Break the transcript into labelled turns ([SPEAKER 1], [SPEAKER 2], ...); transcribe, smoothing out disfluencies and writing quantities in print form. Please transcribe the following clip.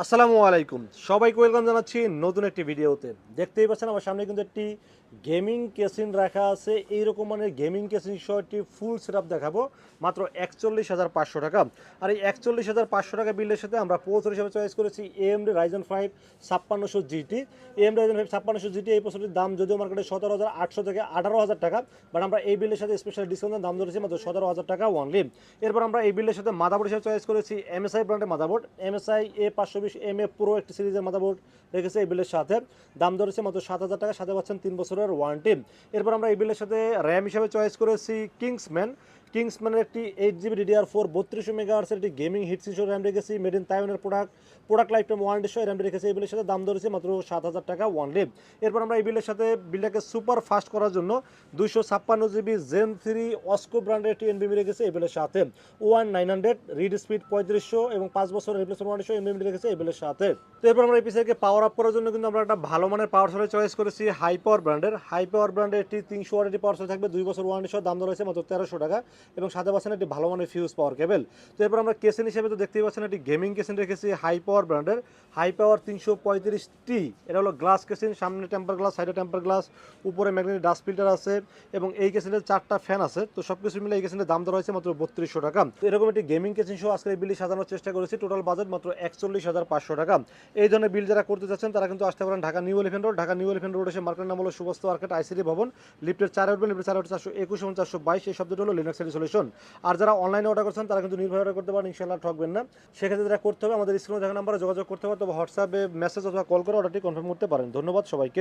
[SPEAKER 1] আসসালামু আলাইকুম, সবাইকে ওয়েলকাম জানাচ্ছি নতুন একটি ভিডিওতে। দেখতেই পাচ্ছেন আমার সামনে কিন্তু একটি গেমিং কেসিন রাখা আছে। এইরকম মানে গেমিং কেসিন সহ একটি ফুল সেটআপ দেখাবো মাত্র 41,500 টাকা। আর এই 41,500 টাকা বিলের সাথে আমরা প্রসেসর হিসেবে চয়েস করেছি AMD Ryzen 5 5600 GT. AMD Ryzen 5 5600 GT এই প্রসেসরটির দাম যদিও মার্কেটে 17,800 থেকে 18,000 টাকা, বাট আমরা এই বিলের সাথে স্পেশাল ডিসকাউন্টের দাম ধরেছি মাত্র 17,000 টাকা অনলি। এরপর আমরা এই বিলের সাথে মাদারবোর্ড হিসেবে চয়েস করেছি এমএসআই ব্র্যান্ডের মাদারবোর্ড, এমএসআই A520 প্রো একটি সিরিজের মাদারবোর্ড রেখেছে এই বিলের সাথে। দাম ধরেছে মাত্র 7,000 টাকা, সাথে পাচ্ছেন 3 বছরের ওয়ারেন্টি। এরপর আমরা এই বিলের সাথে র্যাম হিসেবে চয়েস করেছি কিংসম্যানের একটি 8GB DDR4 3200 মেগাহার্টসের একটি গেমিং হিট সিসো র্যাম রেখেছি। মেড ইন তাইওয়ানের প্রোডাক্ট লাইফ টাইম ওয়ারেন্টি সহ র্যামটি রেখেছি এই বিলের সাথে। দাম ধরেছে মাত্র 7,000 টাকা অনলি। এরপর আমরা এই বিলের সাথে বিলটাকে সুপার ফাস্ট করার জন্য 256GB Zen 3 অস্কো ব্র্যান্ডের একটি এনবিএমই রেখেছে এই বিলের সাথে। 900 রিড স্পিড 3500 এবং 5 বছরের রিপ্লেসমেন্ট ওয়ারেন্টি সহ এনবিএমই রেখেছে এই বিলের সাথে। তো এরপর আমরা এই পিসিকে পাওয়ার আপ করার জন্য কিন্তু আমরা একটা ভালো মানের পাওয়ার সাপ্লাই চয়েস করেছি হাই পাওয়ার ব্র্যান্ডের একটি 300 ওয়াটের পাওয়ার সাপ্লাই থাকবে 2 বছর ওয়ারেন্টি সহ। দাম ধরা হয়েছে মাত্র 1300 টাকা এবং সাথে পাচ্ছেন একটি ভালো মানের ফিউজ পাওয়ার কেবল। তো এরপর আমরা কেসিন হিসেবে তো দেখতেই পাচ্ছেন একটি গেমিং কেসিন রেখেছি হাই পাওয়ার 335T। এটা হলো গ্লাস কেসিন, সামনে টেম্পার গ্লাস, সাইডে টেম্পার গ্লাস, উপরে ম্যাগনেটিক ডাস্ট ফিল্টার আছে এবং এই কেসিনের 4টা ফ্যান আছে। তো সবকিছু মিলে এই কেসিনের দাম ধরা হয়েছে মাত্র 3200 টাকা। তো এরকম একটি গেমিং কেসিন সহ আজকে এই বিলটি সাজানোর চেষ্টা করেছি। টোটাল বাজেট মাত্র 41,500 টাকা। এই ধরনের বিল যারা করতে চাচ্ছেন তারা কিন্তু আসতে পারেন ঢাকা নিউ এলিফ্যান্ট রোড এসে মার্কেটের নাম হলো শুভস্ত মার্কেট আইসিডি ভবন, লিফটের 4 উঠবেন, লিফটের 4 উঠে 421 এবং 422 এই শব্দটা হলো লিনাক্স সলিউশন। আর যারা অনলাইনে অর্ডার করছেন তারা কিন্তু নির্ভয় অর্ডার করতে পারেন, ইনশাআল্লাহ ঠকবেন না। সেক্ষেত্রে যেটা করতে হবে আমাদের স্ক্রিনে দেখা নাম্বারে যোগাযোগ করতে হবে, অথবা হোয়াটসঅ্যাপে মেসেজ অথবা কল করে অর্ডারটি কনফার্ম করতে পারেন। ধন্যবাদ সবাইকে।